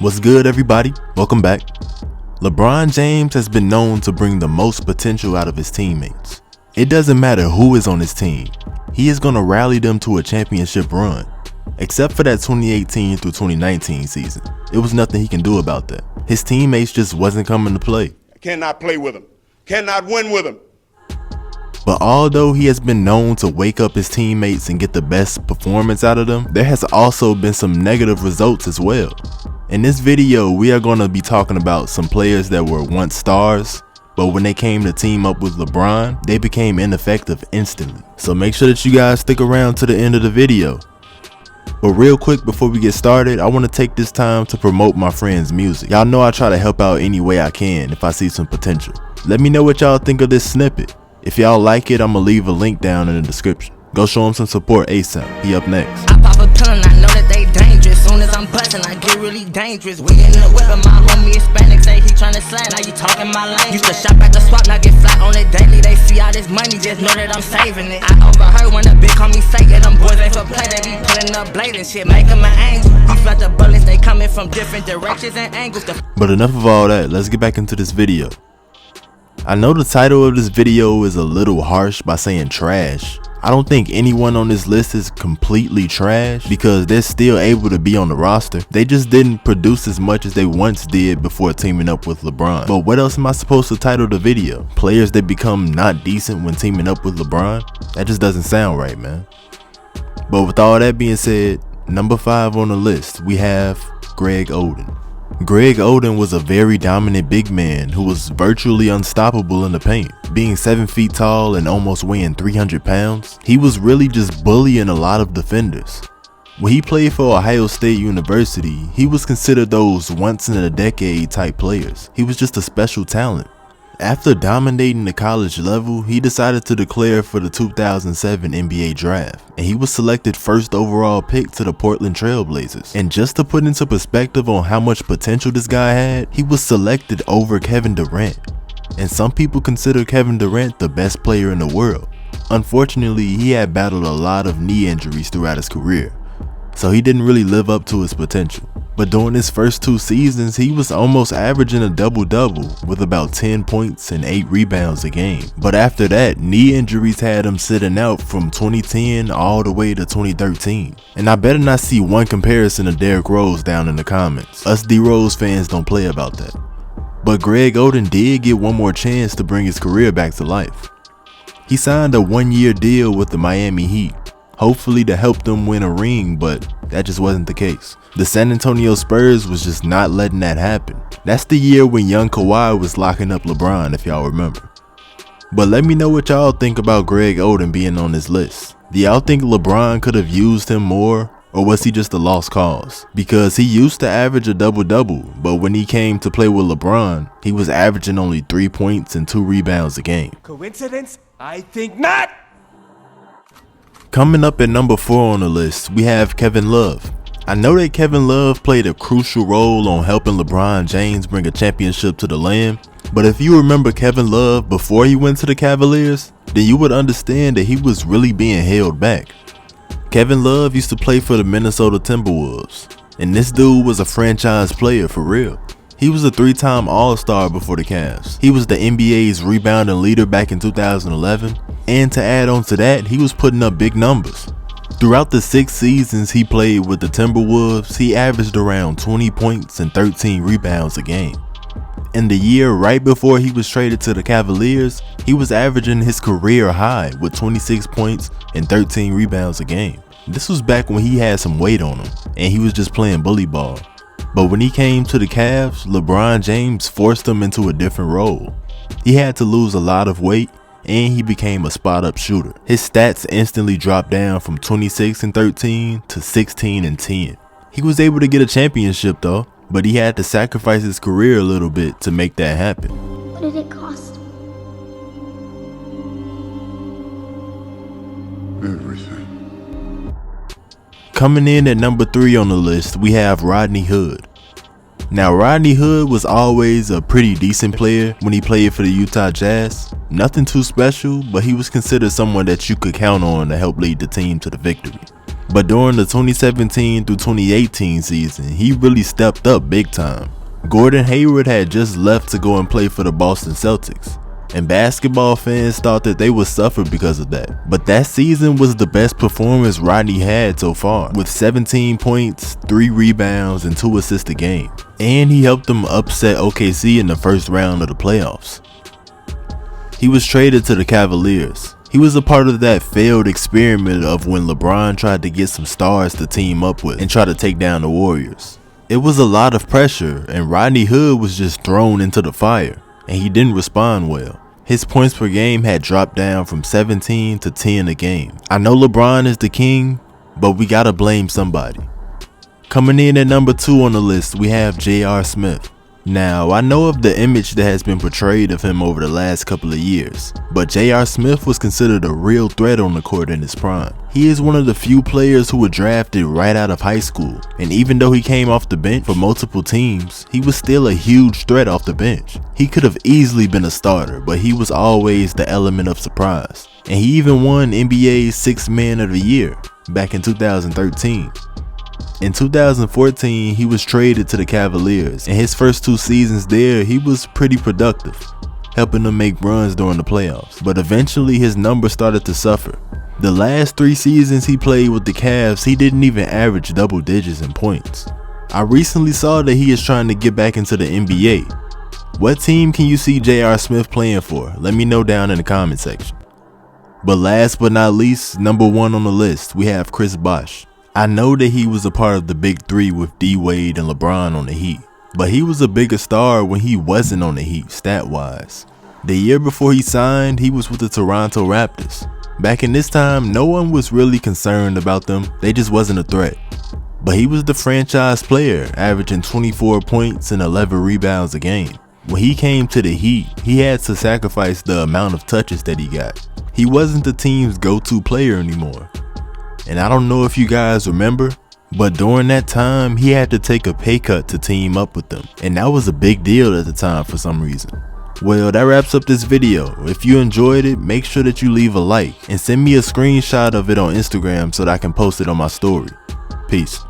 What's good, everybody? Welcome back. LeBron James has been known to bring the most potential out of his teammates. It doesn't matter who is on his team, he is going to rally them to a championship run. Except for that 2018 through 2019 season. It was nothing he can do about that. His teammates just wasn't coming to play. I cannot play with him. Cannot win with him. But although he has been known to wake up his teammates and get the best performance out of them, there has also been some negative results as well. In this video, we are going to be talking about some players that were once stars, but when they came to team up with LeBron, they became ineffective instantly. So make sure that you guys stick around to the end of the video. But real quick before we get started, I want to take this time to promote my friend's music. Y'all know I try to help out any way I can if I see some potential. Let me know what y'all think of this snippet. If y'all like it, I'm gonna leave a link down in the description. Go show him some support ASAP. He up next. I pop a pill and I know that they dangerous. Soon as I'm buzzing, I get really dangerous. We in the whip and my homie Hispanic say he tryna slide. Now you talking my language. Used to shop at the swap, now get flat on it daily. They see all this money, just know that I'm saving it. I overheard when the big homie say it. Them boys ain't for play, they be pulling up blade and shit, make them an angel. These flat the bullets, they coming from different directions and angles. But enough of all that, let's get back into this video. I know the title of this video is a little harsh by saying trash. I don't think anyone on this list is completely trash because they're still able to be on the roster. They just didn't produce as much as they once did before teaming up with LeBron. But what else am I supposed to title the video? Players that become not decent when teaming up with LeBron? That just doesn't sound right, man. But with all that being said, number 5 on the list, we have Greg Oden. Greg Oden was a very dominant big man who was virtually unstoppable in the paint. Being 7 feet tall and almost weighing 300 pounds, he was really just bullying a lot of defenders. When he played for Ohio State University, he was considered those once in a decade type players. He was just a special talent. After dominating the college level, he decided to declare for the 2007 NBA draft, and he was selected first overall pick to the Portland Trail Blazers. And just to put into perspective on how much potential this guy had, he was selected over Kevin Durant. And some people consider Kevin Durant the best player in the world. Unfortunately, he had battled a lot of knee injuries throughout his career, so he didn't really live up to his potential. But during his first 2 seasons, he was almost averaging a double-double with about 10 points and 8 rebounds a game. But after that, knee injuries had him sitting out from 2010 all the way to 2013. And I better not see one comparison of Derrick Rose down in the comments. Us D-Rose fans don't play about that. But Greg Oden did get one more chance to bring his career back to life. He signed a 1-year deal with the Miami Heat, hopefully to help them win a ring, but that just wasn't the case. The San Antonio Spurs was just not letting that happen. That's the year when young Kawhi was locking up LeBron, if y'all remember. But let me know what y'all think about Greg Oden being on this list. Do y'all think LeBron could have used him more, or was he just a lost cause? Because he used to average a double-double, but when he came to play with LeBron, he was averaging only 3 points and 2 rebounds a game. Coincidence? I think not. Coming up at number 4 on the list, we have Kevin Love. I know that Kevin Love played a crucial role on helping LeBron James bring a championship to the land, but if you remember Kevin Love before he went to the Cavaliers, then you would understand that he was really being held back. Kevin Love used to play for the Minnesota Timberwolves, and this dude was a franchise player for real. He was a 3-time All-Star before the Cavs. He was the NBA's rebounding leader back in 2011, and to add on to that, he was putting up big numbers. Throughout the 6 seasons he played with the Timberwolves, he averaged around 20 points and 13 rebounds a game. In the year right before he was traded to the Cavaliers, he was averaging his career high with 26 points and 13 rebounds a game. This was back when he had some weight on him, and he was just playing bully ball. But when he came to the Cavs, LeBron James forced him into a different role. He had to lose a lot of weight, and he became a spot-up shooter. His stats instantly dropped down from 26 and 13 to 16 and 10. He was able to get a championship though, but he had to sacrifice his career a little bit to make that happen. What did it cost? Everything. Coming in at number 3 on the list, we have Rodney Hood. Now Rodney Hood was always a pretty decent player when he played for the Utah Jazz. Nothing too special, but he was considered someone that you could count on to help lead the team to the victory. But during the 2017 through 2018 season, he really stepped up big time. Gordon Hayward had just left to go and play for the Boston Celtics, and basketball fans thought that they would suffer because of that. But that season was the best performance Rodney had so far, with 17 points, 3 rebounds, and 2 assists a game. And he helped them upset OKC in the first round of the playoffs. He was traded to the Cavaliers. He was a part of that failed experiment of when LeBron tried to get some stars to team up with and try to take down the Warriors. It was a lot of pressure, and Rodney Hood was just thrown into the fire, and he didn't respond well. His points per game had dropped down from 17 to 10 a game. I know LeBron is the king, but we gotta blame somebody. Coming in at number 2 on the list, we have J.R. Smith. Now, I know of the image that has been portrayed of him over the last couple of years, but J.R. Smith was considered a real threat on the court in his prime. He is one of the few players who were drafted right out of high school, and even though he came off the bench for multiple teams, he was still a huge threat off the bench. He could have easily been a starter, but he was always the element of surprise. And he even won NBA's 6th Man of the Year back in 2013. In 2014, he was traded to the Cavaliers, and his first 2 seasons there, he was pretty productive, helping them make runs during the playoffs. But eventually, his numbers started to suffer. The last 3 seasons he played with the Cavs, he didn't even average double digits in points. I recently saw that he is trying to get back into the NBA. What team can you see J.R. Smith playing for? Let me know down in the comment section. But last but not least, number 1 on the list, we have Chris Bosh. I know that he was a part of the big 3 with D Wade and LeBron on the Heat, but he was a bigger star when he wasn't on the Heat stat-wise. The year before he signed, he was with the Toronto Raptors. Back in this time, no one was really concerned about them, they just wasn't a threat. But he was the franchise player, averaging 24 points and 11 rebounds a game. When he came to the Heat, he had to sacrifice the amount of touches that he got. He wasn't the team's go-to player anymore. And I don't know if you guys remember, but during that time, he had to take a pay cut to team up with them. And that was a big deal at the time for some reason. Well, that wraps up this video. If you enjoyed it, make sure that you leave a like and send me a screenshot of it on Instagram so that I can post it on my story. Peace.